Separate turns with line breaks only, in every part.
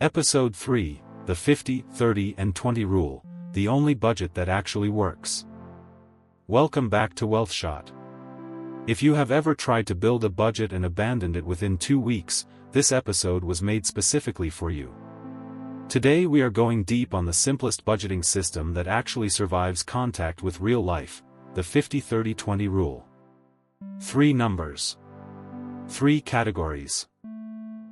Episode 3, the 50, 30 and 20 rule, the only budget that actually works. Welcome back to WealthShot. If you have ever tried to build a budget and abandoned it within 2 weeks, this episode was made specifically for you. Today we are going deep on the simplest budgeting system that actually survives contact with real life, the 50-30-20 rule. 3 numbers. 3 categories.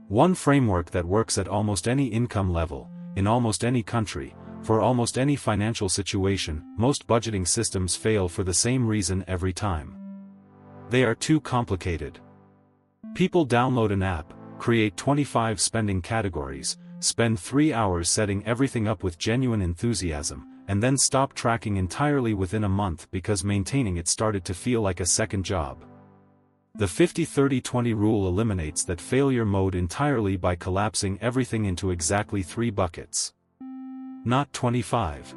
1 framework that works at almost any income level, in almost any country, for almost any financial situation. Most budgeting systems fail for the same reason every time. They are too complicated. People download an app, create 25 spending categories, spend 3 hours setting everything up with genuine enthusiasm, and then stop tracking entirely within a month because maintaining it started to feel like a second job. The 50-30-20 rule eliminates that failure mode entirely by collapsing everything into exactly 3 buckets. Not 25.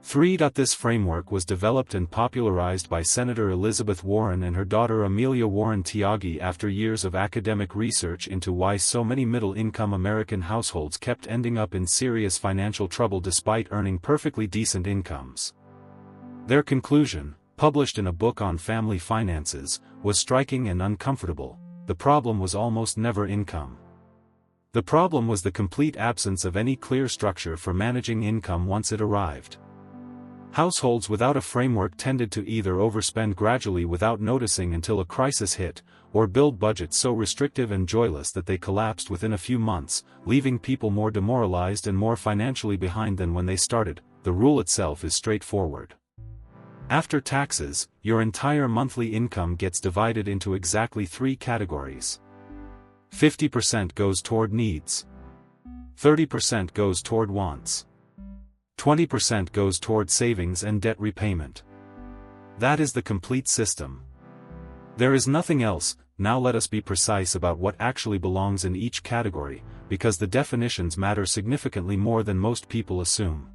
3. This framework was developed and popularized by Senator Elizabeth Warren and her daughter Amelia Warren Tyagi after years of academic research into why so many middle-income American households kept ending up in serious financial trouble despite earning perfectly decent incomes. Their conclusion, published in a book on family finances, was striking and uncomfortable. The problem was almost never income. The problem was the complete absence of any clear structure for managing income once it arrived. Households without a framework tended to either overspend gradually without noticing until a crisis hit, or build budgets so restrictive and joyless that they collapsed within a few months, leaving people more demoralized and more financially behind than when they started. The rule itself is straightforward. After taxes, your entire monthly income gets divided into exactly 3 categories. 50% goes toward needs. 30% goes toward wants. 20% goes toward savings and debt repayment. That is the complete system. There is nothing else. Now let us be precise about what actually belongs in each category, because the definitions matter significantly more than most people assume.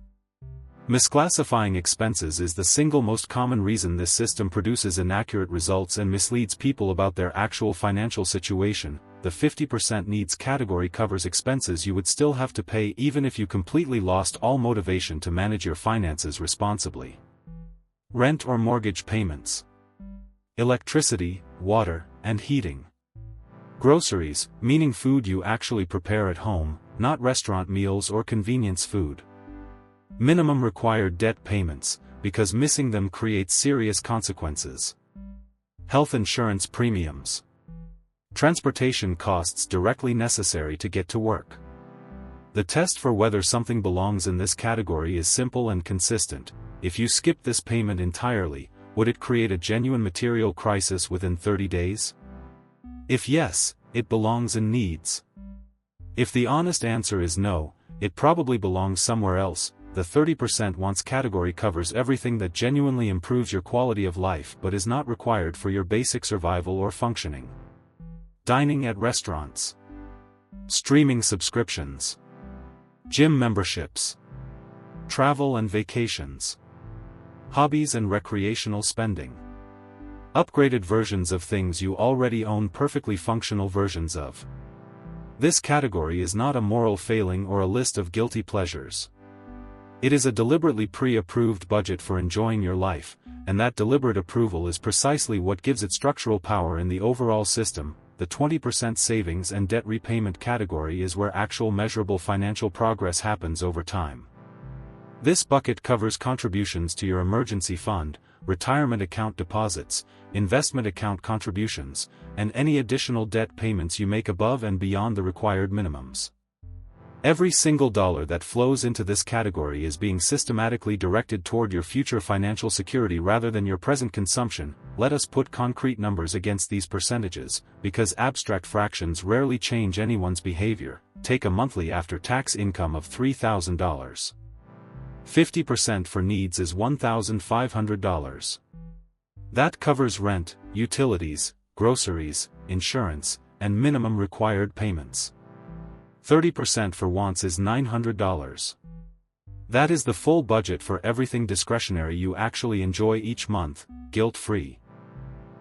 Misclassifying expenses is the single most common reason this system produces inaccurate results and misleads people about their actual financial situation. The 50% needs category covers expenses you would still have to pay even if you completely lost all motivation to manage your finances responsibly. Rent or mortgage payments. Electricity, water, and heating. Groceries, meaning food you actually prepare at home, not restaurant meals or convenience food. Minimum required debt payments, because missing them creates serious consequences. Health insurance premiums. Transportation costs directly necessary to get to work. The test for whether something belongs in this category is simple and consistent. If you skip this payment entirely, would it create a genuine material crisis within 30 days? If yes, it belongs in needs. If the honest answer is no, it probably belongs somewhere else. The 30% wants category covers everything that genuinely improves your quality of life but is not required for your basic survival or functioning. Dining at restaurants. Streaming subscriptions. Gym memberships. Travel and vacations. Hobbies and recreational spending. Upgraded versions of things you already own, perfectly functional versions of. This category is not a moral failing or a list of guilty pleasures. It is a deliberately pre-approved budget for enjoying your life, and that deliberate approval is precisely what gives it structural power in the overall system. The 20% savings and debt repayment category is where actual measurable financial progress happens over time. This bucket covers contributions to your emergency fund, retirement account deposits, investment account contributions, and any additional debt payments you make above and beyond the required minimums. Every single dollar that flows into this category is being systematically directed toward your future financial security rather than your present consumption. Let us put concrete numbers against these percentages, because abstract fractions rarely change anyone's behavior. Take a monthly after-tax income of $3,000. 50% for needs is $1,500. That covers rent, utilities, groceries, insurance, and minimum required payments. 30% for wants is $900. That is the full budget for everything discretionary you actually enjoy each month, guilt-free.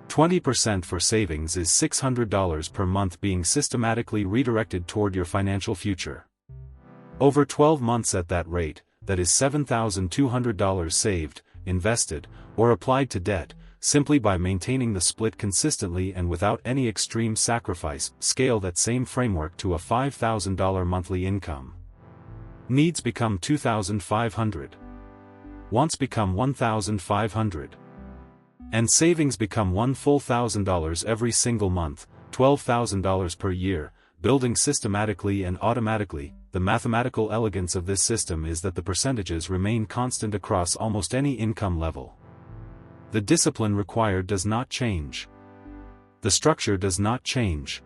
20% for savings is $600 per month being systematically redirected toward your financial future. Over 12 months at that rate, that is $7,200 saved, invested, or applied to debt, simply by maintaining the split consistently and without any extreme sacrifice. Scale that same framework to a $5,000 monthly income. Needs become $2,500. Wants become $1,500. And savings become one full $1,000 every single month, $12,000 per year, building systematically and automatically. The mathematical elegance of this system is that the percentages remain constant across almost any income level. The discipline required does not change. The structure does not change.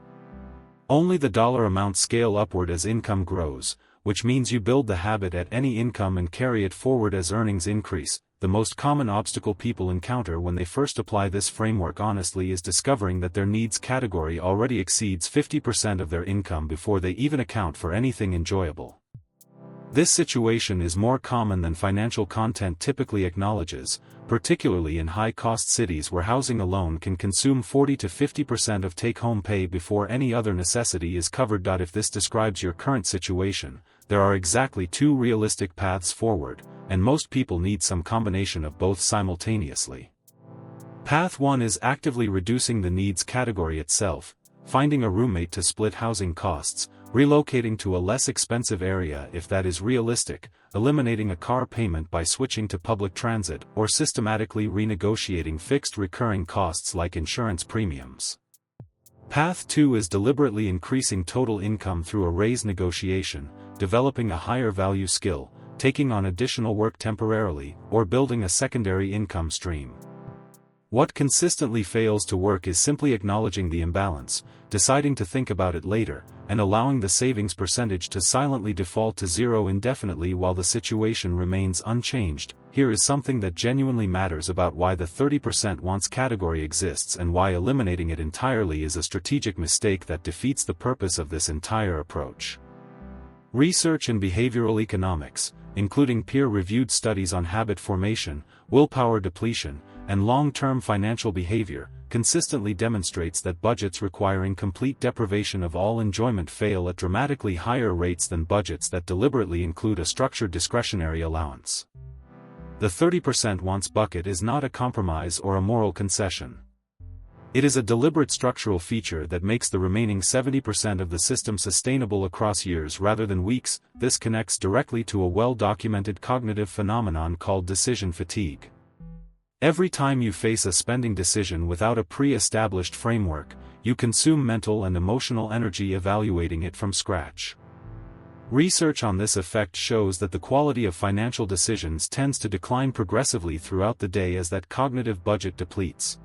Only the dollar amounts scale upward as income grows, which means you build the habit at any income and carry it forward as earnings increase. The most common obstacle people encounter when they first apply this framework honestly is discovering that their needs category already exceeds 50% of their income before they even account for anything enjoyable. This situation is more common than financial content typically acknowledges, particularly in high-cost cities where housing alone can consume 40 to 50% of take-home pay before any other necessity is covered. If this describes your current situation, there are exactly two realistic paths forward, and most people need some combination of both simultaneously. Path 1 is actively reducing the needs category itself, finding a roommate to split housing costs, relocating to a less expensive area if that is realistic, eliminating a car payment by switching to public transit, or systematically renegotiating fixed recurring costs like insurance premiums. Path 2 is deliberately increasing total income through a raise negotiation, developing a higher value skill, taking on additional work temporarily, or building a secondary income stream. What consistently fails to work is simply acknowledging the imbalance, deciding to think about it later, and allowing the savings percentage to silently default to zero indefinitely while the situation remains unchanged. Here is something that genuinely matters about why the 30% wants category exists and why eliminating it entirely is a strategic mistake that defeats the purpose of this entire approach. Research in behavioral economics, including peer-reviewed studies on habit formation, willpower depletion, and long-term financial behavior, consistently demonstrates that budgets requiring complete deprivation of all enjoyment fail at dramatically higher rates than budgets that deliberately include a structured discretionary allowance. The 30% wants bucket is not a compromise or a moral concession. It is a deliberate structural feature that makes the remaining 70% of the system sustainable across years rather than weeks. This connects directly to a well-documented cognitive phenomenon called decision fatigue. Every time you face a spending decision without a pre-established framework, you consume mental and emotional energy evaluating it from scratch. Research on this effect shows that the quality of financial decisions tends to decline progressively throughout the day as that cognitive budget depletes.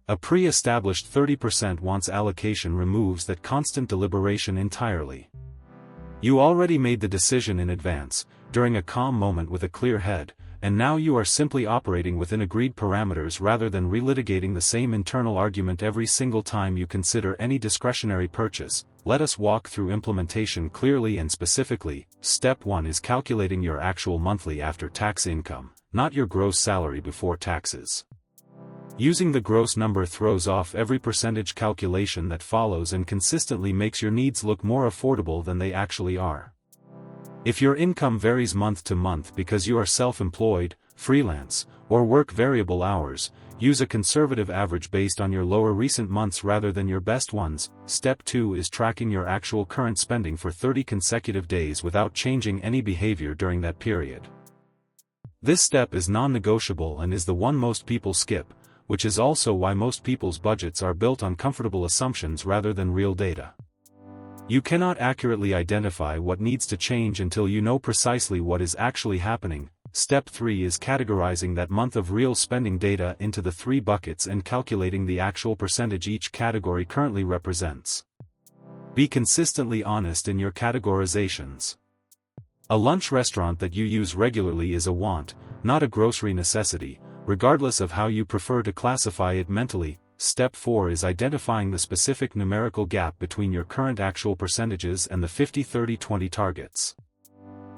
A pre-established 30% wants allocation removes that constant deliberation entirely. You already made the decision in advance, during a calm moment with a clear head, and now you are simply operating within agreed parameters rather than relitigating the same internal argument every single time you consider any discretionary purchase. Let us walk through implementation clearly and specifically. Step 1 is calculating your actual monthly after-tax income, not your gross salary before taxes. Using the gross number throws off every percentage calculation that follows and consistently makes your needs look more affordable than they actually are. If your income varies month to month because you are self-employed, freelance, or work variable hours, use a conservative average based on your lower recent months rather than your best ones. Step 2 is tracking your actual current spending for 30 consecutive days without changing any behavior during that period. This step is non-negotiable and is the one most people skip, which is also why most people's budgets are built on comfortable assumptions rather than real data. You cannot accurately identify what needs to change until you know precisely what is actually happening. Step 3 is categorizing that month of real spending data into the 3 buckets and calculating the actual percentage each category currently represents. Be consistently honest in your categorizations. A lunch restaurant that you use regularly is a want, not a grocery necessity, regardless of how you prefer to classify it mentally. Step 4 is identifying the specific numerical gap between your current actual percentages and the 50-30-20 targets.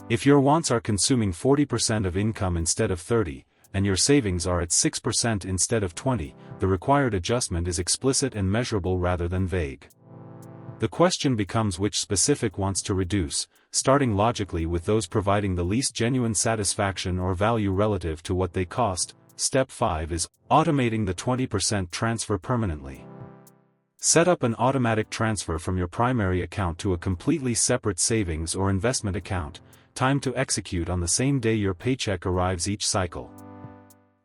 If your wants are consuming 40% of income instead of 30%, and your savings are at 6% instead of 20%, the required adjustment is explicit and measurable rather than vague. The question becomes which specific wants to reduce. starting logically with those providing the least genuine satisfaction or value relative to what they cost. Step 5 is automating the 20% transfer permanently. Set up an automatic transfer from your primary account to a completely separate savings or investment account, timed to execute on the same day your paycheck arrives each cycle.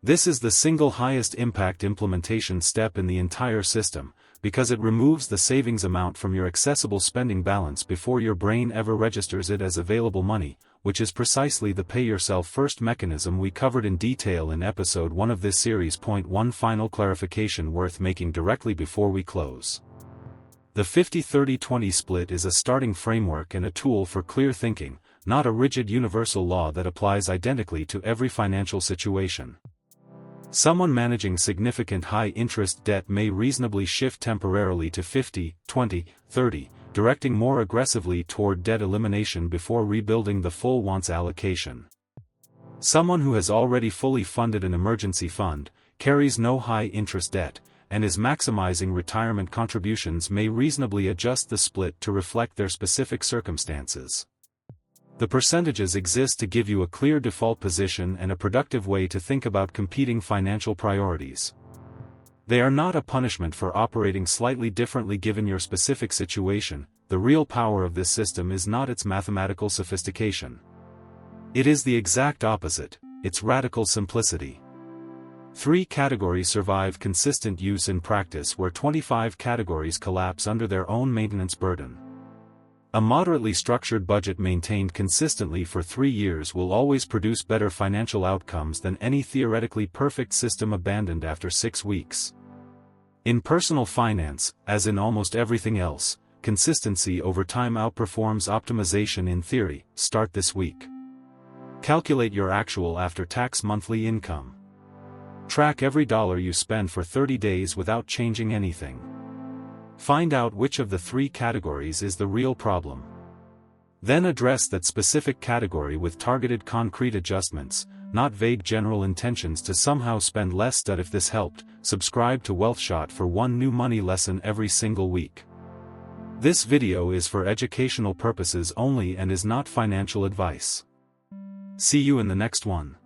This is the single highest impact implementation step in the entire system, because it removes the savings amount from your accessible spending balance before your brain ever registers it as available money, which is precisely the pay-yourself-first mechanism we covered in detail in episode 1 of this series. Point 1 Final clarification worth making directly before we close. The 50-30-20 split is a starting framework and a tool for clear thinking, not a rigid universal law that applies identically to every financial situation. Someone managing significant high-interest debt may reasonably shift temporarily to 50-20-30, directing more aggressively toward debt elimination before rebuilding the full wants allocation. Someone who has already fully funded an emergency fund, carries no high-interest debt, and is maximizing retirement contributions may reasonably adjust the split to reflect their specific circumstances. The percentages exist to give you a clear default position and a productive way to think about competing financial priorities. They are not a punishment for operating slightly differently given your specific situation. The real power of this system is not its mathematical sophistication. It is the exact opposite, its radical simplicity. 3 categories survive consistent use in practice where 25 categories collapse under their own maintenance burden. A moderately structured budget maintained consistently for 3 years will always produce better financial outcomes than any theoretically perfect system abandoned after 6 weeks. In personal finance, as in almost everything else, consistency over time outperforms optimization in theory. Start this week. Calculate your actual after-tax monthly income. Track every dollar you spend for 30 days without changing anything. Find out which of the 3 categories is the real problem. Then address that specific category with targeted concrete adjustments, not vague general intentions to somehow spend less. If this helped, subscribe to WealthShot for 1 new money lesson every single week. This video is for educational purposes only and is not financial advice. See you in the next one.